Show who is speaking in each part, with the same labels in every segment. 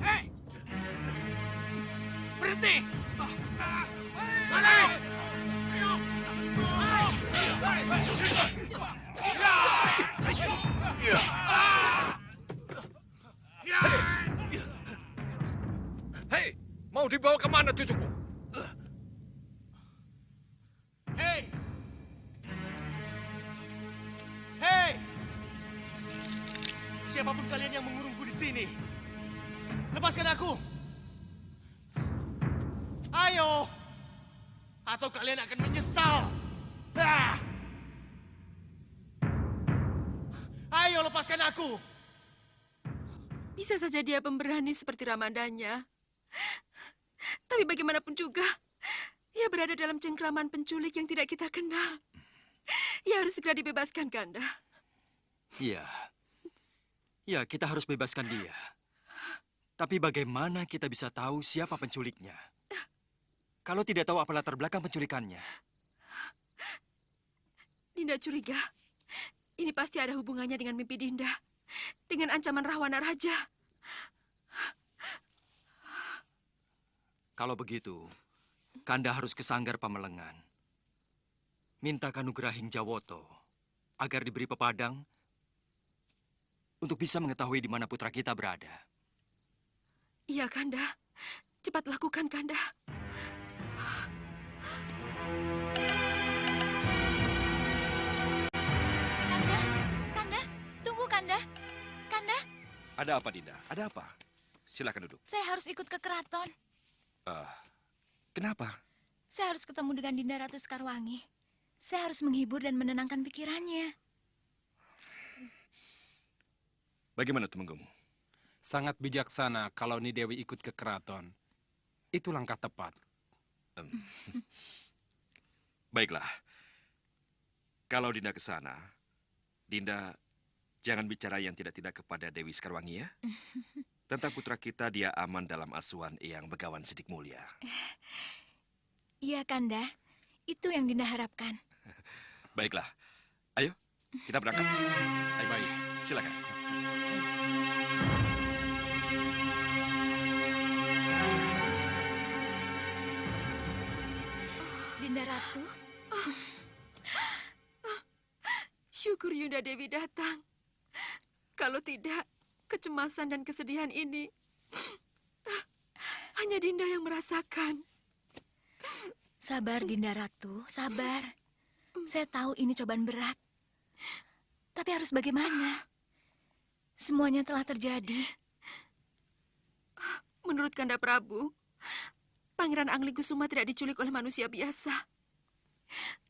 Speaker 1: Hei! Berhenti! Balik!
Speaker 2: Hei, mau dibawa kemana cucuku?
Speaker 1: Hei! Hei! Siapapun kalian yang mengurungku di sini, lepaskan aku! Ayo! Atau kalian akan menyesal! Ah! Ayo, lepaskan aku!
Speaker 3: Bisa saja dia pemberani seperti Ramadanya. Tapi bagaimanapun juga, ia berada dalam cengkraman penculik yang tidak kita kenal. Ia harus segera dibebaskan, Kanda.
Speaker 4: Iya. Ya, kita harus bebaskan dia. Tapi bagaimana kita bisa tahu siapa penculiknya? Kalau tidak tahu apa latar belakang penculikannya.
Speaker 3: Dinda curiga. Ini pasti ada hubungannya dengan mimpi Dinda. Dengan ancaman Rahwana Raja.
Speaker 4: Kalau begitu, Kanda harus ke Sanggar Pamelengan. Minta Kanugrahing Jawoto agar diberi pepadang untuk bisa mengetahui di mana putra kita berada.
Speaker 3: Iya, Kanda. Cepat lakukan, Kanda.
Speaker 5: Kanda, Kanda, tunggu Kanda. Kanda,
Speaker 2: Ada apa, Dinda? Ada apa? Silakan duduk.
Speaker 5: saya harus ikut ke keraton.
Speaker 2: Kenapa?
Speaker 5: Saya harus ketemu dengan Dinda Ratu Sekarwangi. Saya harus menghibur dan menenangkan pikirannya.
Speaker 2: Bagaimana Tumenggung?
Speaker 6: Sangat bijaksana kalau Ni Dewi ikut ke keraton. Itu langkah tepat.
Speaker 2: Baiklah. Kalau Dinda ke sana, Dinda jangan bicara yang tidak-tidak kepada Dewi Sekarwangi ya. Tentang putra kita, dia aman dalam asuhan Eyang Begawan Sidik Mulia.
Speaker 5: Iya, Kanda. Itu yang Dinda harapkan.
Speaker 2: Baiklah. Ayo, kita berangkat. Ayo,
Speaker 6: Baik.
Speaker 2: silakan.
Speaker 5: Dinda Ratu,
Speaker 3: Syukur Yunda Dewi datang. Kalau tidak, kecemasan dan kesedihan ini hanya Dinda yang merasakan.
Speaker 5: sabar Dinda Ratu, sabar. Saya tahu ini cobaan berat. Tapi harus bagaimana? Semuanya telah terjadi.
Speaker 3: Menurut Kanda Prabu, Pangeran Angling-Kusuma tidak diculik oleh manusia biasa.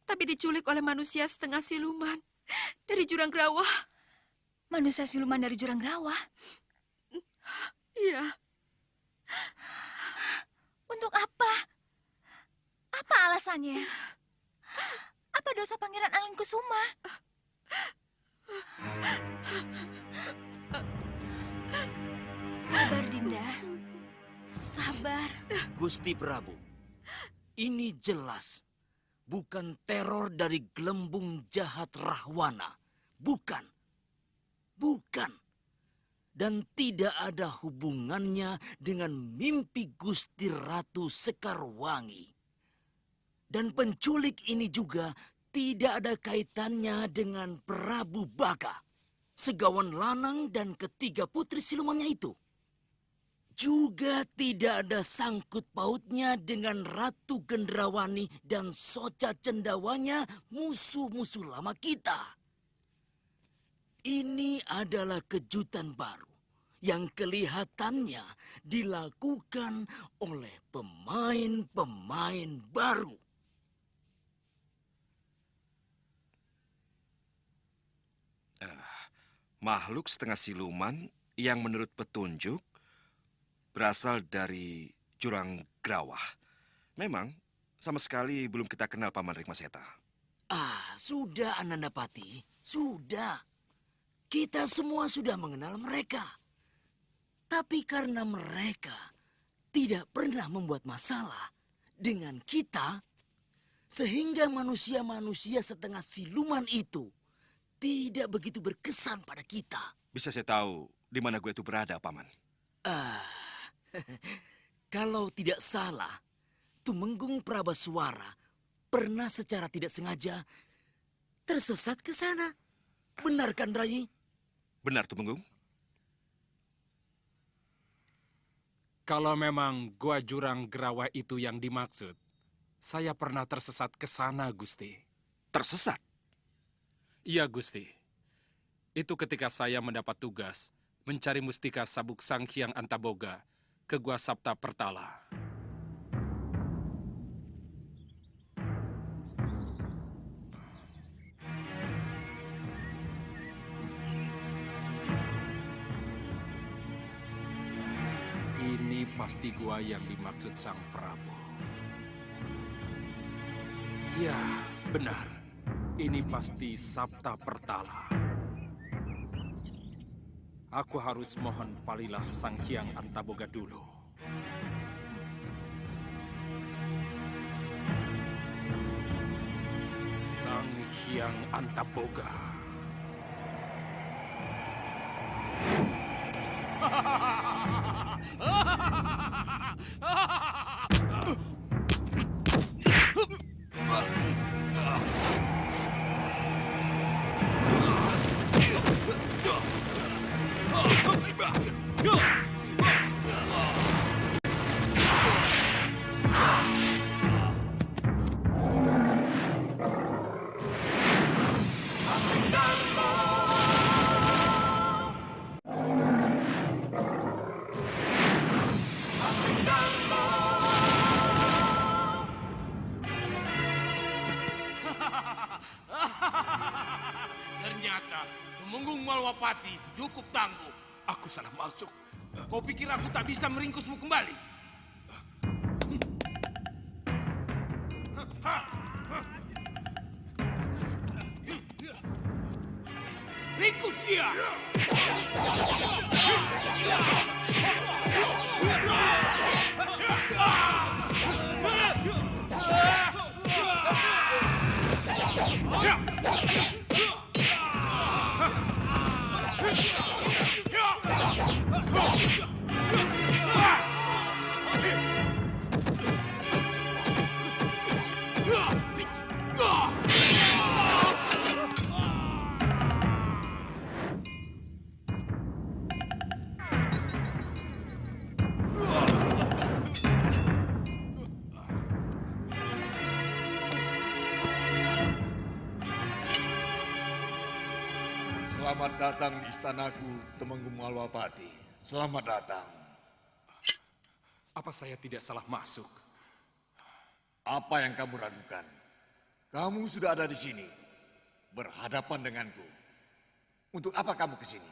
Speaker 3: Tapi diculik oleh manusia setengah siluman dari Jurang Grawah.
Speaker 5: Manusia siluman dari Jurang Grawah.
Speaker 3: Iya,
Speaker 5: Untuk apa? Apa alasannya? Apa dosa Pangeran Angling-Kusuma? Sabar, Dinda. Sabar.
Speaker 7: Gusti Prabu, ini jelas bukan teror dari gelembung jahat Rahwana. Bukan. Bukan. Dan tidak ada hubungannya dengan mimpi Gusti Ratu Sekarwangi. Dan penculik ini juga tidak ada kaitannya dengan Prabu Baka, Segawan Lanang dan ketiga putri silumannya itu. Juga tidak ada sangkut pautnya dengan Ratu Gendrawani dan Soca Cendawanya, musuh-musuh lama kita. Ini adalah kejutan baru yang kelihatannya dilakukan oleh pemain-pemain baru.
Speaker 2: Makhluk setengah siluman yang menurut petunjuk berasal dari Jurang Grawah. Memang sama sekali belum kita kenal Paman Rikmaseta.
Speaker 7: Sudah Anandapati, sudah. Kita semua sudah mengenal mereka. Tapi karena mereka tidak pernah membuat masalah dengan kita, sehingga manusia-manusia setengah siluman itu tidak begitu berkesan pada kita.
Speaker 2: Bisa saya tahu di mana gue itu berada, Paman?
Speaker 7: Kalau tidak salah, Tumenggung Prabaswara pernah secara tidak sengaja tersesat ke sana. Benar kan, Rai?
Speaker 2: Benar, Tumenggung?
Speaker 6: Kalau memang gua jurang Gerawa itu yang dimaksud, saya pernah tersesat ke sana, Gusti.
Speaker 2: Tersesat?
Speaker 6: Iya, Gusti. Itu ketika saya mendapat tugas mencari mustika sabuk Sang Hyang Antaboga ke Gua Sapta Pertala. Ini pasti gua yang dimaksud Sang Prabu. Ya, benar. Ini pasti Sapta Pertala. Aku harus mohon palilah Sang Hyang Antaboga dulu. Sang Hyang Antaboga.
Speaker 1: Ternyata Tumenggung Malwapati cukup tangguh.
Speaker 6: Aku salah masuk.
Speaker 1: Kau pikir aku tak bisa meringkusmu kembali? Ringkus dia!
Speaker 8: Selamat datang di istanaku, Tumenggung Malwapati. Selamat datang.
Speaker 6: Apa saya tidak salah masuk?
Speaker 8: Apa yang kamu ragukan? Kamu sudah ada di sini, berhadapan denganku. Untuk apa kamu ke sini?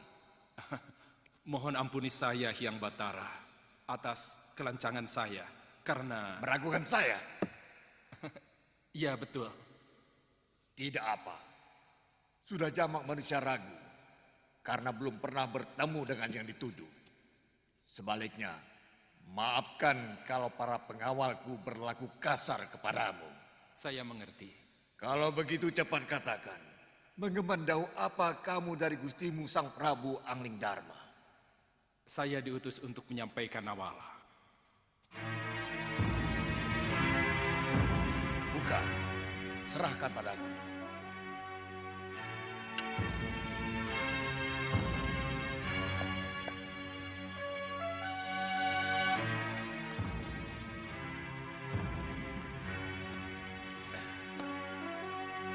Speaker 6: Mohon ampuni saya, Hyang Batara, atas kelancangan saya, karena...
Speaker 8: Meragukan saya?
Speaker 6: Iya, betul.
Speaker 8: Tidak apa. Sudah jamak manusia ragu, karena belum pernah bertemu dengan yang dituju. Sebaliknya, maafkan kalau para pengawalku berlaku kasar kepadamu.
Speaker 6: Saya mengerti.
Speaker 8: Kalau begitu cepat katakan, mengemandau apa kamu dari gustimu Sang Prabu Angling Dharma?
Speaker 6: Saya diutus untuk menyampaikan awala.
Speaker 8: Buka, serahkan padaku.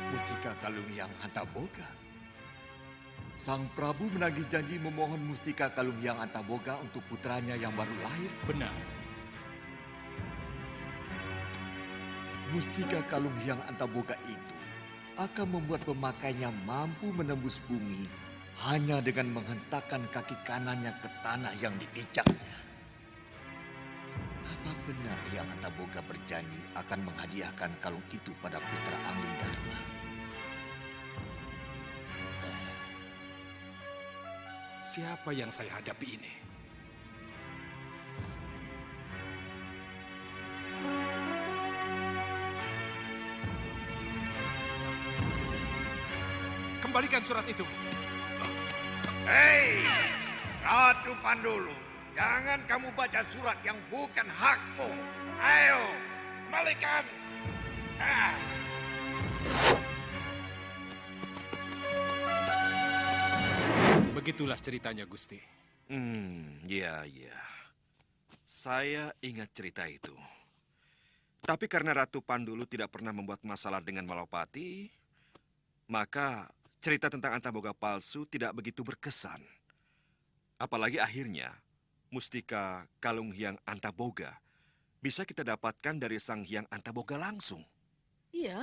Speaker 8: Mustika Kalung Hyang Antaboga. Sang Prabu menagih janji memohon Mustika Kalung Hyang Antaboga untuk putranya yang baru lahir.
Speaker 6: Benar.
Speaker 8: Mustika Kalung Hyang Antaboga itu akan membuat pemakainya mampu menembus bumi hanya dengan menghentakkan kaki kanannya ke tanah yang dipijaknya. Apa benar Hyang Antaboga berjanji akan menghadiahkan kalung itu pada putra Angling Dharma?
Speaker 6: Siapa yang saya hadapi ini? kembalikan surat itu.
Speaker 8: Hei, Ratu Pandulu, jangan kamu baca surat yang bukan hakmu. Ayo, kembalikan. Ah.
Speaker 6: Begitulah ceritanya, Gusti.
Speaker 2: Ya. Saya ingat cerita itu. Tapi karena Ratu Pandulu tidak pernah membuat masalah dengan Malopati, maka cerita tentang Antaboga palsu tidak begitu berkesan. Apalagi akhirnya, mustika Kalung Hyang Antaboga bisa kita dapatkan dari Sang Hyang Antaboga langsung.
Speaker 7: Ya,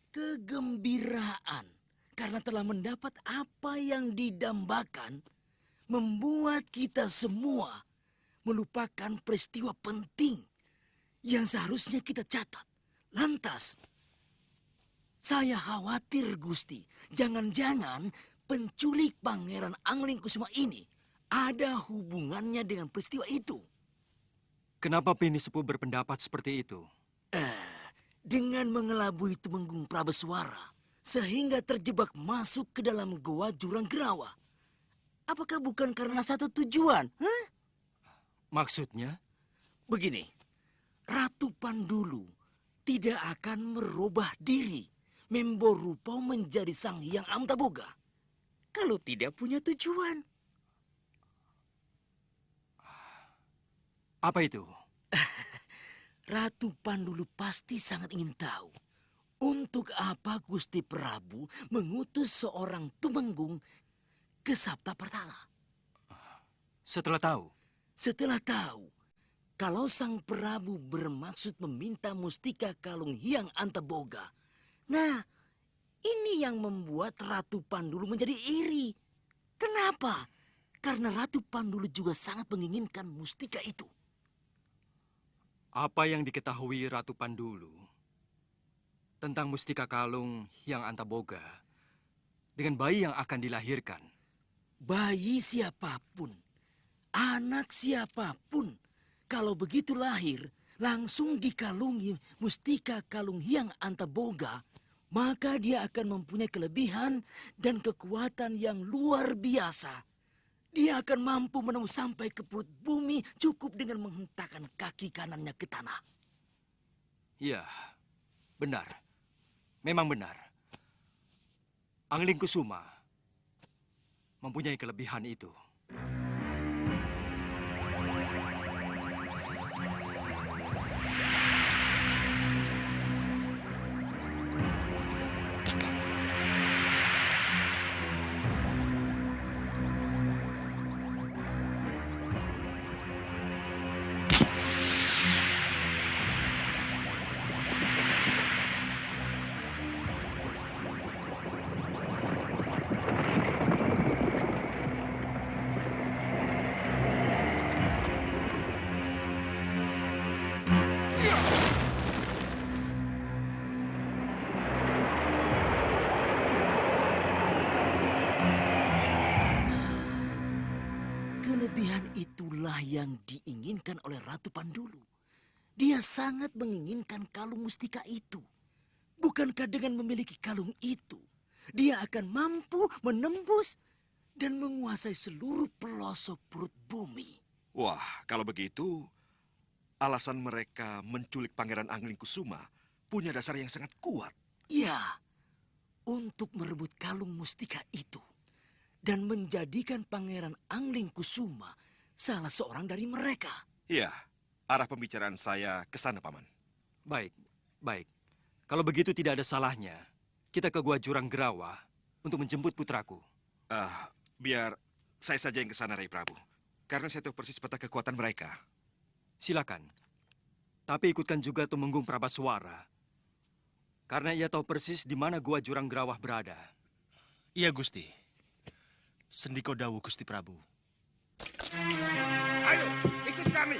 Speaker 7: kegembiraan karena telah mendapat apa yang didambakan membuat kita semua melupakan peristiwa penting yang seharusnya kita catat. Lantas, saya khawatir, Gusti, jangan-jangan penculik Pangeran Angling Kusuma ini ada hubungannya dengan peristiwa itu.
Speaker 4: Kenapa Pini Sepuh berpendapat seperti itu?
Speaker 7: Dengan mengelabui Tumenggung Prabeswara sehingga terjebak masuk ke dalam goa Jurang Gerawa. Apakah bukan karena satu tujuan? Hah?
Speaker 4: Maksudnya?
Speaker 7: Begini, Ratu Pandulu tidak akan merubah diri, memborupa menjadi Sang Hyang Antaboga kalau tidak punya tujuan.
Speaker 4: Apa itu?
Speaker 7: Ratu Pandulu pasti sangat ingin tahu untuk apa Gusti Prabu mengutus seorang Tumenggung ke Sapta Pertala. Setelah tahu kalau Sang Prabu bermaksud meminta mustika Kalung Hyang Antaboga. Nah, ini yang membuat Ratu Pandulu menjadi iri. Kenapa? Karena Ratu Pandulu juga sangat menginginkan mustika itu.
Speaker 4: Apa yang diketahui Ratu Pandulu tentang mustika Kalung Hyang Antaboga dengan bayi yang akan dilahirkan?
Speaker 7: Bayi siapapun, anak siapapun, kalau begitu lahir, langsung dikalungi mustika Kalung Hyang Antaboga, maka dia akan mempunyai kelebihan dan kekuatan yang luar biasa. Dia akan mampu menembus sampai ke perut bumi cukup dengan menghentakkan kaki kanannya ke tanah.
Speaker 4: Ya, benar. Memang benar. Angling Kusuma mempunyai kelebihan itu.
Speaker 7: Kelebihan itulah yang diinginkan oleh Ratu Pandulu. Dia sangat menginginkan kalung mustika itu. Bukankah dengan memiliki kalung itu, dia akan mampu menembus dan menguasai seluruh pelosok perut bumi?
Speaker 2: Wah, kalau begitu, alasan mereka menculik Pangeran Angling Kusuma punya dasar yang sangat kuat.
Speaker 7: Ya, untuk merebut kalung mustika itu dan menjadikan Pangeran Angling Kusuma salah seorang dari mereka.
Speaker 2: Iya, arah pembicaraan saya ke sana, Paman.
Speaker 4: Baik. Kalau begitu tidak ada salahnya, kita ke Gua Jurang Gerawa untuk menjemput putraku.
Speaker 2: Biar saya saja yang ke sana, Rai Prabu. Karena saya tahu persis peta kekuatan mereka.
Speaker 4: Silakan. Tapi ikutkan juga Tumenggung Prabaswara. Karena ia tahu persis di mana Gua Jurang Gerawa berada.
Speaker 1: Iya, Gusti. Sendiko Dawu, Gusti Prabu.
Speaker 8: Ayo, ikut kami.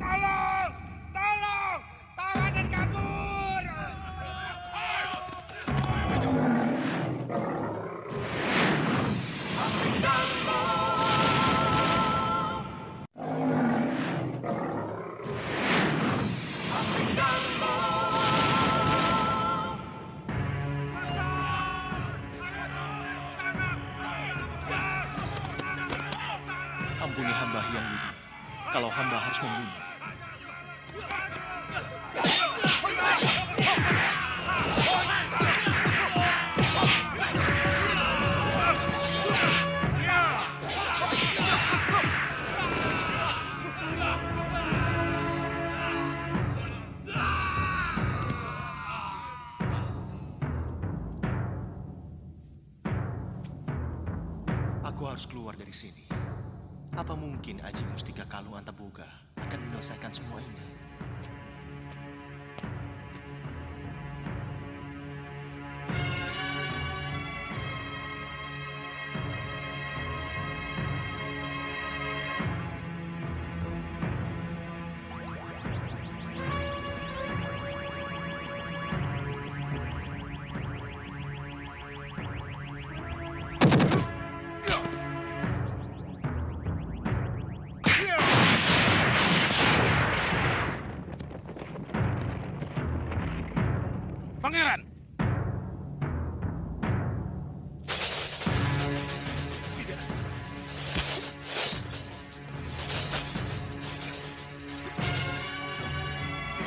Speaker 8: Tolong! Tolong! Tawanan kabur!
Speaker 9: Ampuni hamba Hyang Widi, kalau hamba harus membunuh. Aku harus keluar dari sini. Apa mungkin Aji Mustika Kalung Antaboga akan menyelesaikan semua ini?
Speaker 6: Pangeran!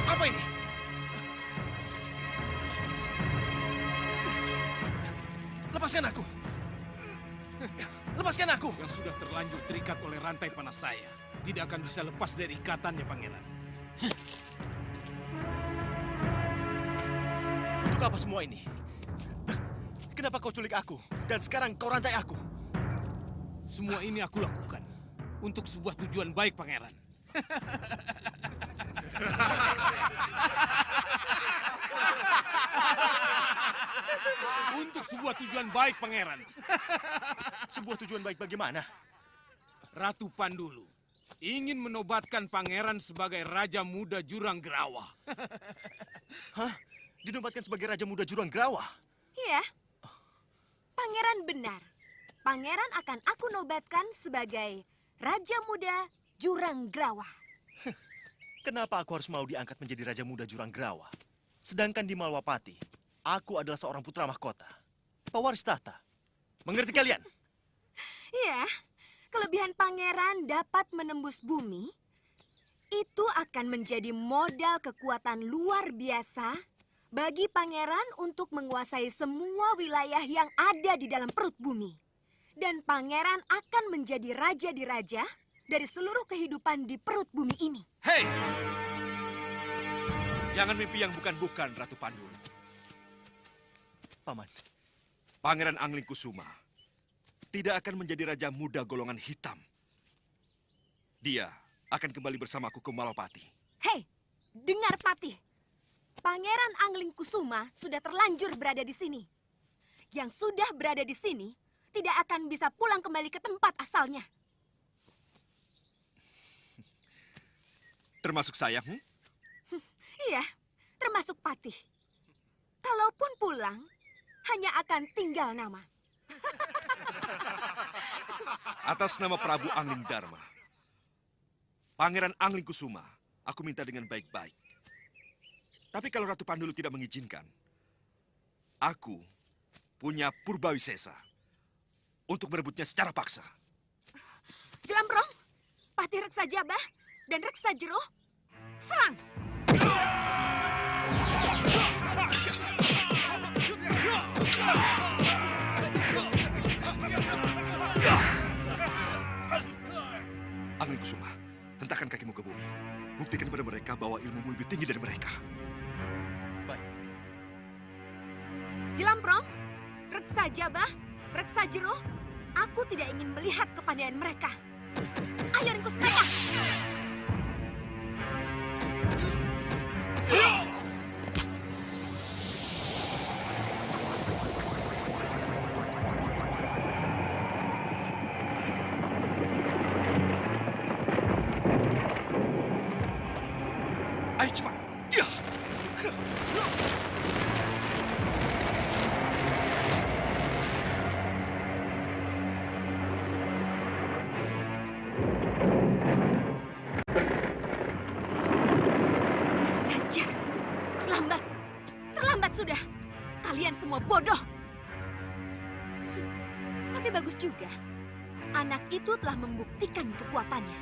Speaker 9: Apa ini? Lepaskan aku! Lepaskan aku!
Speaker 6: Yang sudah terlanjur terikat oleh rantai panas saya tidak akan bisa lepas dari ikatannya, Pangeran.
Speaker 9: Untuk apa semua ini? Kenapa kau culik aku? Dan sekarang kau rantai aku?
Speaker 6: Semua ini aku lakukan untuk sebuah tujuan baik, Pangeran. Untuk sebuah tujuan baik, Pangeran.
Speaker 9: Sebuah tujuan baik bagaimana?
Speaker 6: Ratu Pandulu ingin menobatkan Pangeran sebagai Raja Muda Jurang Gerawa.
Speaker 9: Hah? Dinobatkan sebagai Raja Muda Jurang Gerawa?
Speaker 10: Iya. Pangeran benar. Pangeran akan aku nobatkan sebagai Raja Muda Jurang Gerawa.
Speaker 9: Kenapa aku harus mau diangkat menjadi Raja Muda Jurang Gerawa? Sedangkan di Malwapati, aku adalah seorang putra mahkota. Pewaris tahta. Mengerti kalian?
Speaker 10: Iya. Kelebihan pangeran dapat menembus bumi. Itu akan menjadi modal kekuatan luar biasa bagi pangeran untuk menguasai semua wilayah yang ada di dalam perut bumi. Dan pangeran akan menjadi raja di raja dari seluruh kehidupan di perut bumi ini.
Speaker 2: Hei! Jangan mimpi yang bukan-bukan, Ratu Pandulu.
Speaker 9: Paman.
Speaker 2: Pangeran Angling Kusuma tidak akan menjadi raja muda golongan hitam. Dia akan kembali bersamaku ke Malapati.
Speaker 10: Hei, dengar Patih. Pangeran Angling Kusuma sudah terlanjur berada di sini. Yang sudah berada di sini tidak akan bisa pulang kembali ke tempat asalnya.
Speaker 2: Termasuk saya,
Speaker 10: Iya, termasuk Patih. Kalaupun pulang, hanya akan tinggal nama.
Speaker 2: Atas nama Prabu Angling Dharma, Pangeran Angling Kusuma, aku minta dengan baik-baik. Tapi kalau Ratu Pandulu tidak mengizinkan, aku punya Purbawisesa untuk merebutnya secara paksa.
Speaker 10: Jelambrong, Patih Reksa Jabah, dan Reksa Jero, serang!
Speaker 2: Angling Kusuma, hentakkan kakimu ke bumi. Buktikan kepada mereka bahwa ilmumu lebih tinggi dari mereka.
Speaker 9: Baik.
Speaker 10: Jelambrong, Reksa Jabah, Reksa Jero, aku tidak ingin melihat kepandaian mereka. Ayo ringkus mereka!
Speaker 2: Ayo cepat! Ya!
Speaker 10: Hajar, terlambat. Terlambat sudah. Kalian semua bodoh. Tapi bagus juga. Anak itu telah membuktikan buktikan kekuatannya.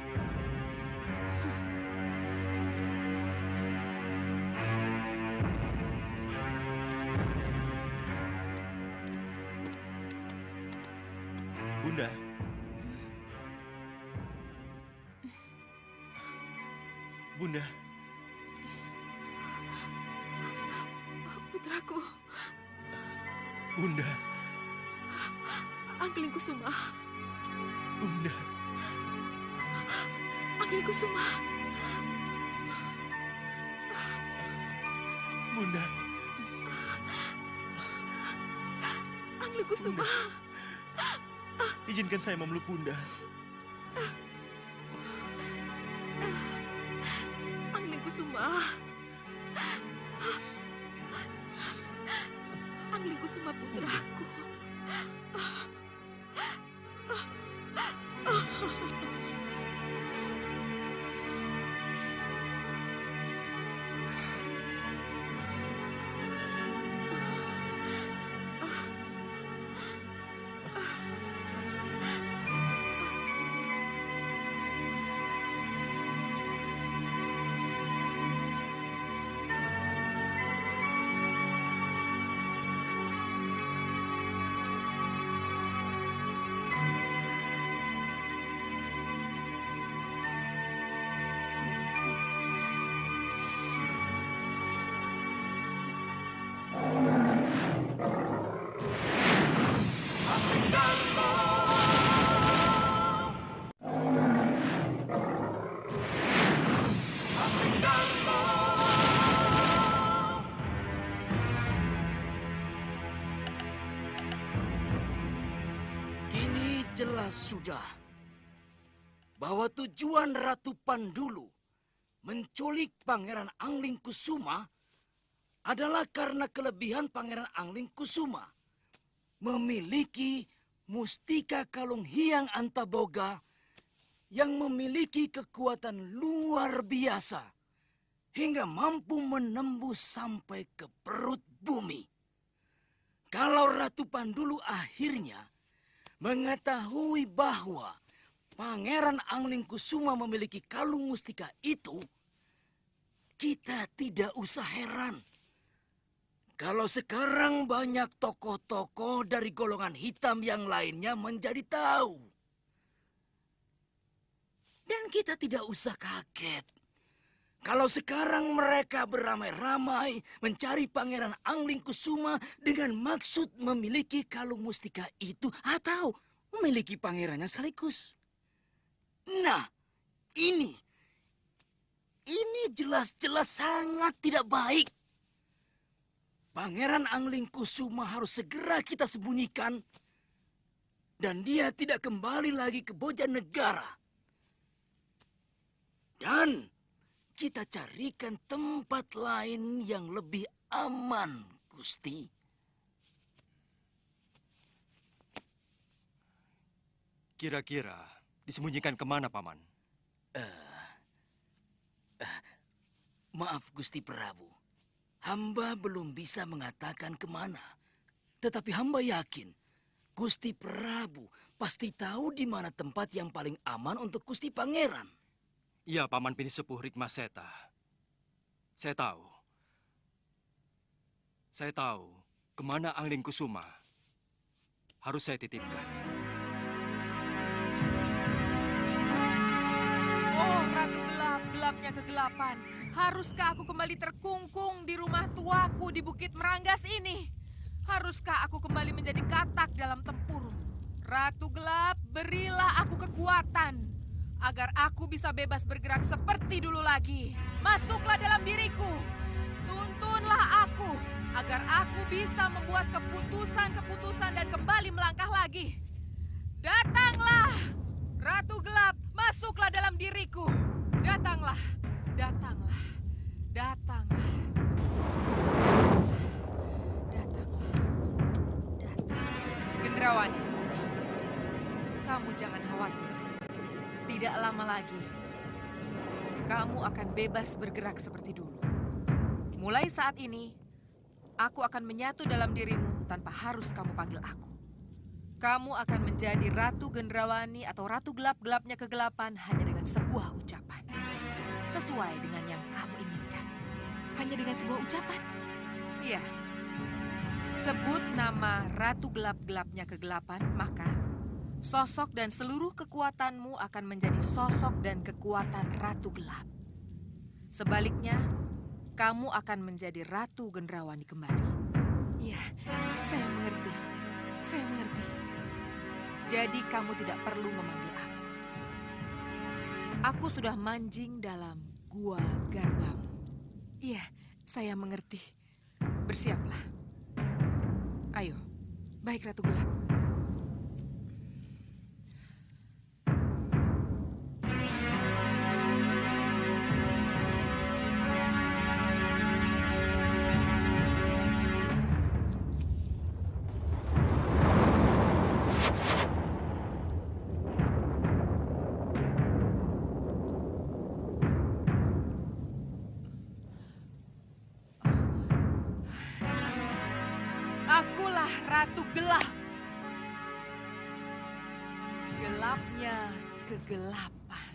Speaker 9: Bunda. Bunda.
Speaker 3: Putraku,
Speaker 9: Bunda.
Speaker 3: Angling Kusuma.
Speaker 9: Bunda.
Speaker 3: Angling Kusuma.
Speaker 9: Bunda.
Speaker 3: Angling Kusuma.
Speaker 9: Izinkan saya memeluk Bunda.
Speaker 3: Angling Kusuma. Angling Kusuma putraku.
Speaker 7: Kini jelas sudah bahwa tujuan Ratu Pandulu menculik Pangeran Angling Kusuma adalah karena kelebihan Pangeran Angling Kusuma memiliki mustika kalung Hyang Antaboga yang memiliki kekuatan luar biasa hingga mampu menembus sampai ke perut bumi. Kalau Ratu Pandulu akhirnya mengetahui bahwa Pangeran Angling Kusuma memiliki kalung mustika itu, kita tidak usah heran kalau sekarang banyak tokoh-tokoh dari golongan hitam yang lainnya menjadi tahu. Dan kita tidak usah kaget kalau sekarang mereka beramai-ramai mencari Pangeran Angling Kusuma dengan maksud memiliki kalung mustika itu atau memiliki pangerannya sekaligus. Nah, ini jelas-jelas sangat tidak baik. Pangeran Angling Kusuma harus segera kita sembunyikan dan dia tidak kembali lagi ke Bojanegara. Dan kita carikan tempat lain yang lebih aman, Gusti.
Speaker 4: Kira-kira disembunyikan kemana, Paman?
Speaker 7: Maaf, Gusti Prabu. Hamba belum bisa mengatakan kemana. Tetapi hamba yakin Gusti Prabu pasti tahu di mana tempat yang paling aman untuk Gusti Pangeran.
Speaker 4: Iya, Paman Pinisepuh Rikmaseta. Saya tahu. Saya tahu kemana Angling Kusuma harus saya titipkan.
Speaker 11: Oh, Ratu Gelap, gelapnya kegelapan. Haruskah aku kembali terkungkung di rumah tuaku di Bukit Meranggas ini? Haruskah aku kembali menjadi katak dalam tempurung? Ratu Gelap, berilah aku kekuatan agar aku bisa bebas bergerak seperti dulu lagi. Masuklah dalam diriku. Tuntunlah aku agar aku bisa membuat keputusan-keputusan dan kembali melangkah lagi. Datanglah, Ratu Gelap, masuklah dalam diriku. Datanglah, datanglah, datanglah. Datanglah, datang. Gendrawani, kamu jangan khawatir. Tidak lama lagi, kamu akan bebas bergerak seperti dulu. Mulai saat ini, aku akan menyatu dalam dirimu tanpa harus kamu panggil aku. Kamu akan menjadi Ratu Gendrawani atau Ratu Gelap-Gelapnya Kegelapan hanya dengan sebuah ucapan. Sesuai dengan yang kamu inginkan. Hanya dengan sebuah ucapan. Iya. Sebut nama Ratu Gelap-Gelapnya Kegelapan, maka sosok dan seluruh kekuatanmu akan menjadi sosok dan kekuatan Ratu Gelap. Sebaliknya, kamu akan menjadi Ratu Gendrawani kembali. Iya, saya mengerti. Saya mengerti. Jadi kamu tidak perlu memanggil aku. Aku sudah manjing dalam gua garbamu. Iya, saya mengerti. Bersiaplah. Ayo, baik Ratu Gelap. Akulah Ratu Gelap. Gelapnya kegelapan.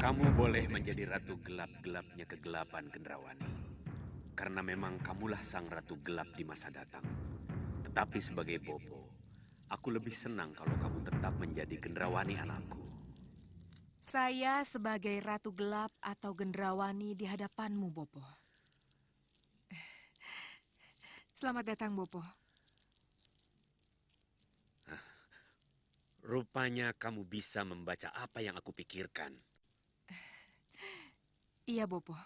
Speaker 12: Kamu boleh menjadi Ratu Gelap-Gelapnya Kegelapan, Gendrawani. Karena memang kamulah sang Ratu Gelap di masa datang. Tetapi sebagai Bopo, aku lebih senang kalau kamu tetap menjadi Gendrawani anakku.
Speaker 11: Saya sebagai Ratu Gelap atau Gendrawani di hadapanmu, Bopo. Selamat datang, Bopo.
Speaker 12: Rupanya kamu bisa membaca apa yang aku pikirkan.
Speaker 11: Iya, Bopo.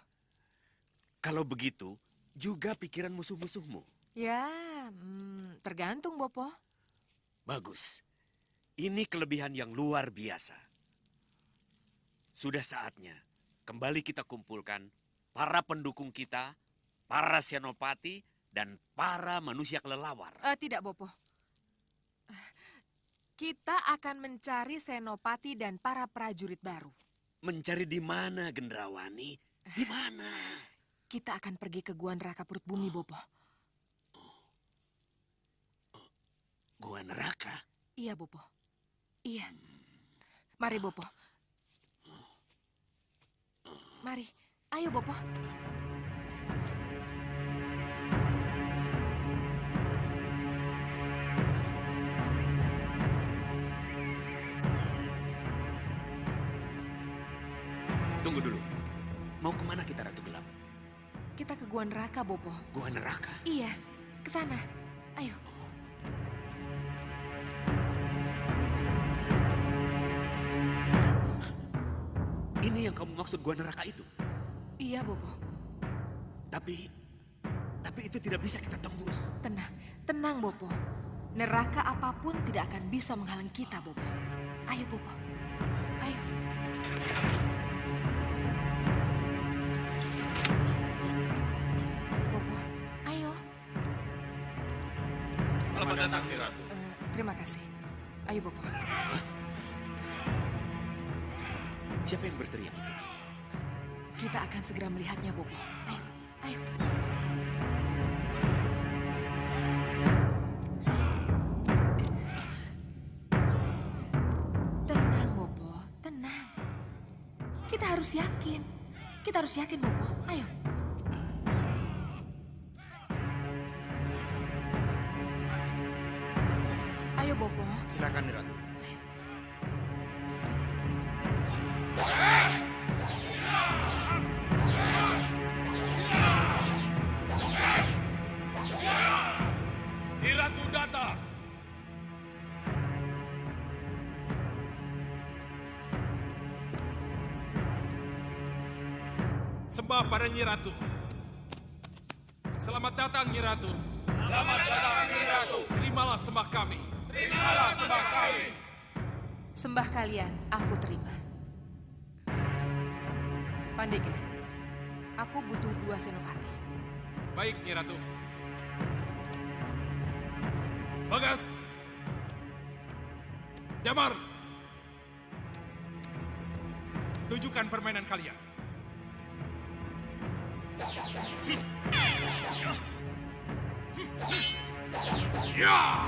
Speaker 12: Kalau begitu, juga pikiran musuh-musuhmu.
Speaker 11: Ya, tergantung, Bopo.
Speaker 12: Bagus. Ini kelebihan yang luar biasa. Sudah saatnya kembali kita kumpulkan para pendukung kita, para senopati, dan para manusia kelelawar.
Speaker 11: Tidak, Bopo. Kita akan mencari senopati dan para prajurit baru.
Speaker 12: Mencari di mana, Gendrawani? Di mana?
Speaker 11: Kita akan pergi ke Gua Neraka Perut Bumi, Bopo.
Speaker 12: Gua Neraka?
Speaker 11: Iya, Bopo. Iya. Mari, Bopo. Mari. Ayo, Bopo.
Speaker 12: Tunggu dulu. Mau kemana kita, Ratu Gelap?
Speaker 11: Kita ke Gua Neraka, Bopo.
Speaker 12: Gua Neraka?
Speaker 11: Iya, ke sana. Ayo.
Speaker 12: Ini yang kamu maksud Gua Neraka itu?
Speaker 11: Iya, Bopo.
Speaker 12: Tapi itu tidak bisa kita tembus.
Speaker 11: Tenang, tenang, Bopo. Neraka apapun tidak akan bisa menghalang kita, Bopo. Ayo, Bopo. Ayo. Bopo, ayo.
Speaker 6: Selamat datang, Ratu.
Speaker 11: Terima kasih. Ayo, Bopo.
Speaker 12: Siapa yang berteriak itu?
Speaker 11: Kita akan segera melihatnya, Bopo. Ayo, ayo. Tenang, Bopo. Tenang. Kita harus yakin. Kita harus yakin, Bopo. Ayo. Ayo, Bopo.
Speaker 9: Silakan, Ratu.
Speaker 6: Ratu datang. Sembah pada Nyi Ratu. Selamat datang, Nyi Ratu. Selamat datang, Nyi Ratu. Terimalah sembah kami. Terimalah sembah kami.
Speaker 11: Sembah kalian, aku terima. Pandega, aku butuh 2 senopati.
Speaker 6: Baik, Nyi Ratu. Bagas. Jamar. Tunjukkan permainan kalian. Ya!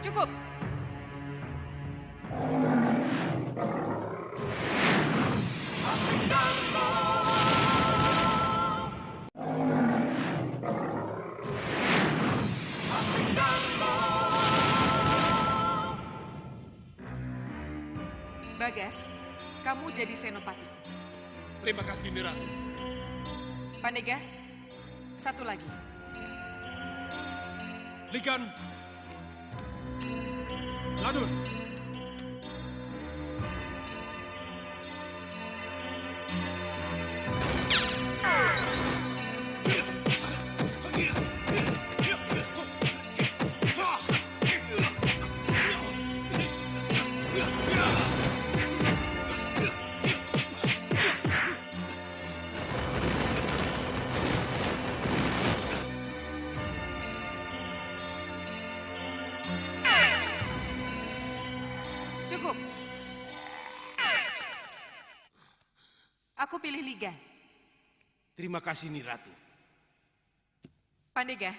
Speaker 11: Cukup. Bagas, kamu jadi senopatiku.
Speaker 1: Terima kasih, Niratu.
Speaker 11: Pandega, satu lagi.
Speaker 6: Ligan. Ladun.
Speaker 11: Cukup. Aku pilih Ligan.
Speaker 1: Terima kasih, Niratu.
Speaker 11: Pandega.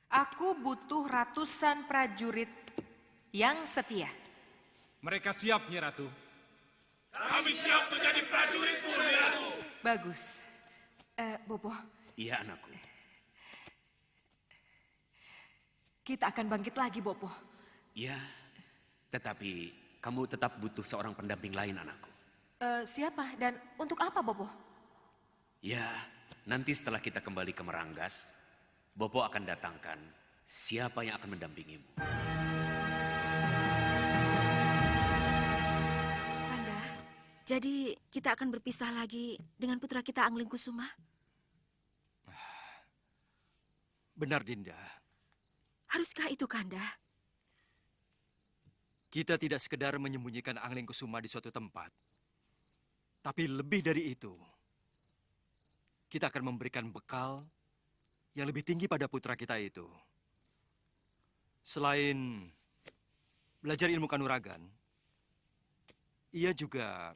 Speaker 11: Aku butuh ratusan prajurit yang setia.
Speaker 6: Mereka siap, Nyi Ratu.
Speaker 1: Kami siap menjadi prajuritmu, Niratu.
Speaker 11: Bagus. Bopo,
Speaker 12: Iya, anakku.
Speaker 11: kita akan bangkit lagi, Bopo.
Speaker 12: Ya, tetapi kamu tetap butuh seorang pendamping lain, anakku.
Speaker 11: Siapa dan untuk apa, Bopo?
Speaker 12: Ya, nanti setelah kita kembali ke Meranggas, Bopo akan datangkan siapa yang akan mendampingimu.
Speaker 3: Kanda, jadi kita akan berpisah lagi dengan putra kita Angling Kusuma?
Speaker 4: Benar, Dinda.
Speaker 3: Haruskah itu, Kanda?
Speaker 4: Kita tidak sekedar menyembunyikan Angling Kusuma di suatu tempat. Tapi lebih dari itu, kita akan memberikan bekal yang lebih tinggi pada putra kita itu. Selain belajar ilmu kanuragan, ia juga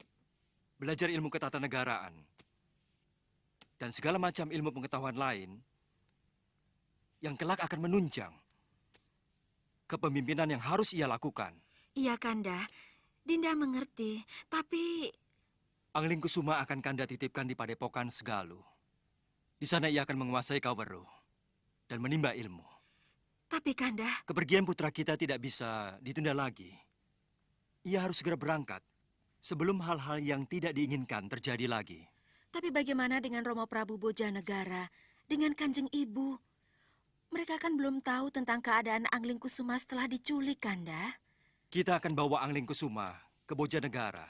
Speaker 4: belajar ilmu ketatanegaraan dan segala macam ilmu pengetahuan lain yang kelak akan menunjang kepemimpinan yang harus ia lakukan.
Speaker 3: Iya, Kanda. Dinda mengerti, tapi...
Speaker 4: Angling Kusuma akan Kanda titipkan di Padepokan Segalu. Di sana ia akan menguasai Kawero dan menimba ilmu.
Speaker 3: Tapi, Kanda...
Speaker 4: Kepergian putra kita tidak bisa ditunda lagi. Ia harus segera berangkat sebelum hal-hal yang tidak diinginkan terjadi lagi.
Speaker 3: Tapi bagaimana dengan Romo Prabu Bojanegara, dengan Kanjeng Ibu? Mereka kan belum tahu tentang keadaan Angling Kusuma setelah diculik, Kanda.
Speaker 4: Kita akan bawa Angling Kusuma ke Bojanegara.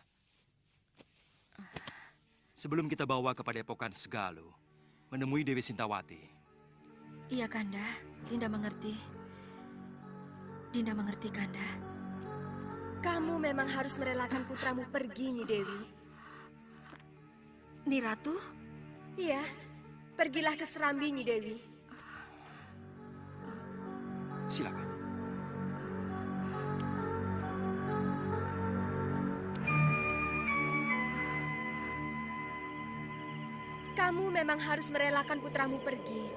Speaker 4: Sebelum kita bawa ke Padepokan Segalu, menemui Dewi Sintawati.
Speaker 3: Iya, Kanda. Dinda mengerti. Dinda mengerti, Kanda.
Speaker 10: Kamu memang harus merelakan putramu pergi, Nyi Dewi.
Speaker 3: Nyi Ratu?
Speaker 10: Iya, pergilah ke Serambi, Nyi Dewi.
Speaker 4: Silakan.
Speaker 10: Kamu memang harus merelakan putramu pergi.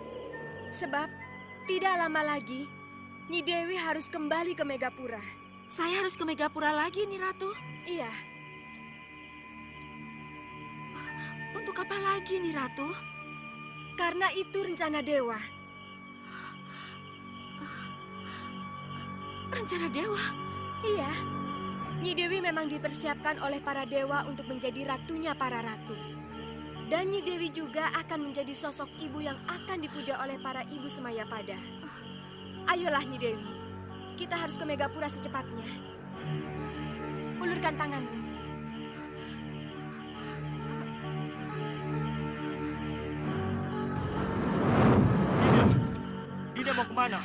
Speaker 10: Sebab tidak lama lagi, Nyi Dewi harus kembali ke Megapura.
Speaker 3: Saya harus ke Megapura lagi, Nyi Ratu?
Speaker 10: Iya.
Speaker 3: Untuk apa lagi, Nyi Ratu?
Speaker 10: Karena itu rencana dewa.
Speaker 3: Rencana dewa?
Speaker 10: Iya. Nyi Dewi memang dipersiapkan oleh para dewa untuk menjadi ratunya para ratu. Dan Nyi Dewi juga akan menjadi sosok ibu yang akan dipuja oleh para ibu Semayapada. Ayolah Nyi Dewi, kita harus ke Megapura secepatnya. Ulurkan tanganmu.
Speaker 4: Dinda mau kemana?